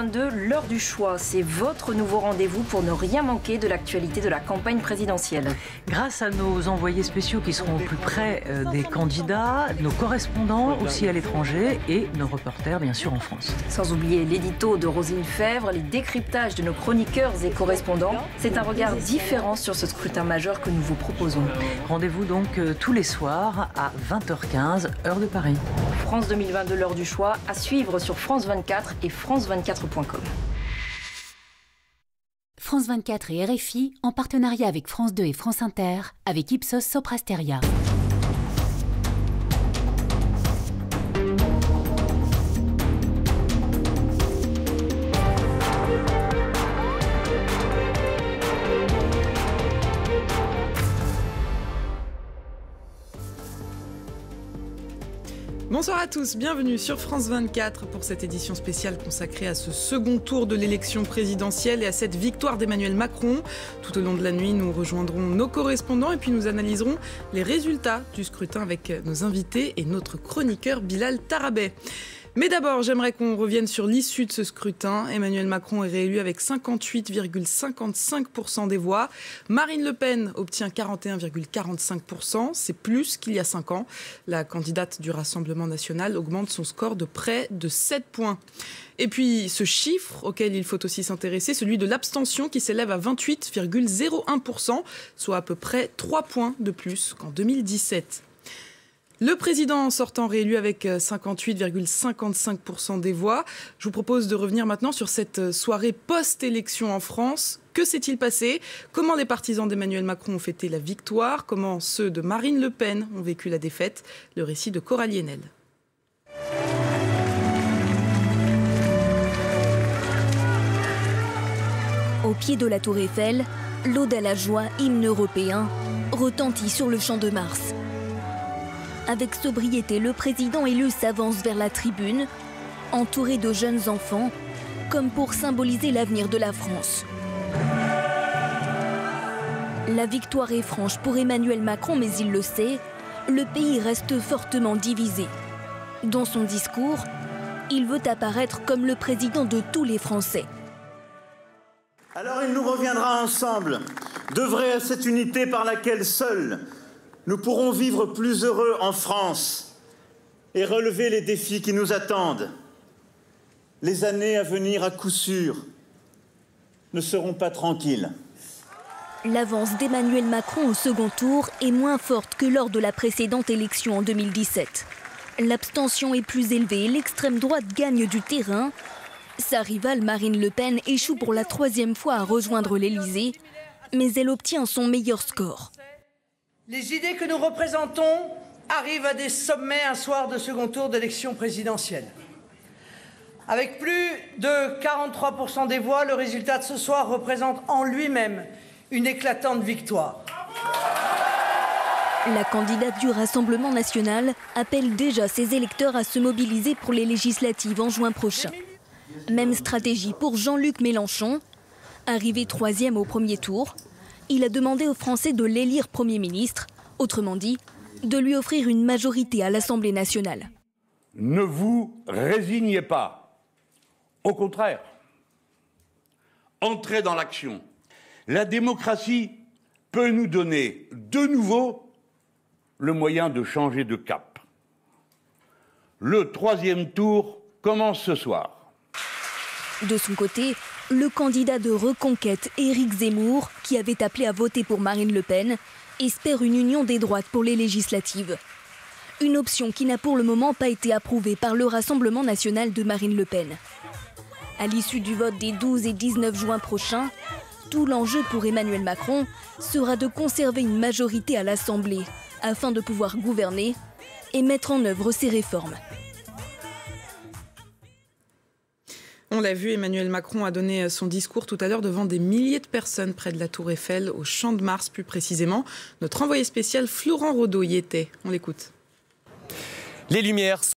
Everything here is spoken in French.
2022, l'heure du choix. C'est votre nouveau rendez-vous pour ne rien manquer de l'actualité de la campagne présidentielle. Grâce à nos envoyés spéciaux qui seront au plus près des candidats, nos correspondants aussi à l'étranger et nos reporters bien sûr en France. Sans oublier l'édito de Roselyne Fèvre, les décryptages de nos chroniqueurs et correspondants. C'est un regard différent sur ce scrutin majeur que nous vous proposons. Rendez-vous donc tous les soirs à 20h15, heure de Paris. France 2022, l'heure du choix, à suivre sur France 24 et france24.com. France 24 et RFI, en partenariat avec France 2 et France Inter, avec Ipsos Soprasteria. Bonsoir à tous, bienvenue sur France 24 pour cette édition spéciale consacrée à ce second tour de l'élection présidentielle et à cette victoire d'Emmanuel Macron. Tout au long de la nuit, nous rejoindrons nos correspondants et puis nous analyserons les résultats du scrutin avec nos invités et notre chroniqueur Bilal Tarabay. Mais d'abord, j'aimerais qu'on revienne sur l'issue de ce scrutin. Emmanuel Macron est réélu avec 58,55% des voix. Marine Le Pen obtient 41,45%. C'est plus qu'il y a 5 ans. La candidate du Rassemblement national augmente son score de près de 7 points. Et puis, ce chiffre auquel il faut aussi s'intéresser, celui de l'abstention qui s'élève à 28,01%, soit à peu près 3 points de plus qu'en 2017. Le président sortant réélu avec 58,55% des voix. Je vous propose de revenir maintenant sur cette soirée post-élection en France. Que s'est-il passé ? Comment les partisans d'Emmanuel Macron ont fêté la victoire ? Comment ceux de Marine Le Pen ont vécu la défaite ? Le récit de Coralie Henel. Au pied de la Tour Eiffel, l'Ode à la joie, hymne européen, retentit sur le Champ de Mars. Avec sobriété, le président élu s'avance vers la tribune, entouré de jeunes enfants, comme pour symboliser l'avenir de la France. La victoire est franche pour Emmanuel Macron, mais il le sait, le pays reste fortement divisé. Dans son discours, il veut apparaître comme le président de tous les Français. Alors il nous reviendra ensemble d'œuvrer à cette unité par laquelle seuls nous pourrons vivre plus heureux en France et relever les défis qui nous attendent. Les années à venir, à coup sûr, ne seront pas tranquilles. L'avance d'Emmanuel Macron au second tour est moins forte que lors de la précédente élection en 2017. L'abstention est plus élevée et l'extrême droite gagne du terrain. Sa rivale Marine Le Pen échoue pour la 3e fois à rejoindre l'Élysée, mais elle obtient son meilleur score. Les idées que nous représentons arrivent à des sommets un soir de second tour d'élection présidentielle. Avec plus de 43% des voix, le résultat de ce soir représente en lui-même une éclatante victoire. La candidate du Rassemblement national appelle déjà ses électeurs à se mobiliser pour les législatives en juin prochain. Même stratégie pour Jean-Luc Mélenchon. Arrivé 3e au premier tour, il a demandé aux Français de l'élire Premier ministre, autrement dit, de lui offrir une majorité à l'Assemblée nationale. Ne vous résignez pas. Au contraire, entrez dans l'action. La démocratie peut nous donner de nouveau le moyen de changer de cap. Le 3e tour commence ce soir. De son côté, le candidat de Reconquête, Éric Zemmour, qui avait appelé à voter pour Marine Le Pen, espère une union des droites pour les législatives. Une option qui n'a pour le moment pas été approuvée par le Rassemblement national de Marine Le Pen. À l'issue du vote des 12 et 19 juin prochains, tout l'enjeu pour Emmanuel Macron sera de conserver une majorité à l'Assemblée afin de pouvoir gouverner et mettre en œuvre ses réformes. On l'a vu, Emmanuel Macron a donné son discours tout à l'heure devant des milliers de personnes près de la Tour Eiffel, au Champ de Mars plus précisément. Notre envoyé spécial Florent Rodeau y était. On l'écoute. Les lumières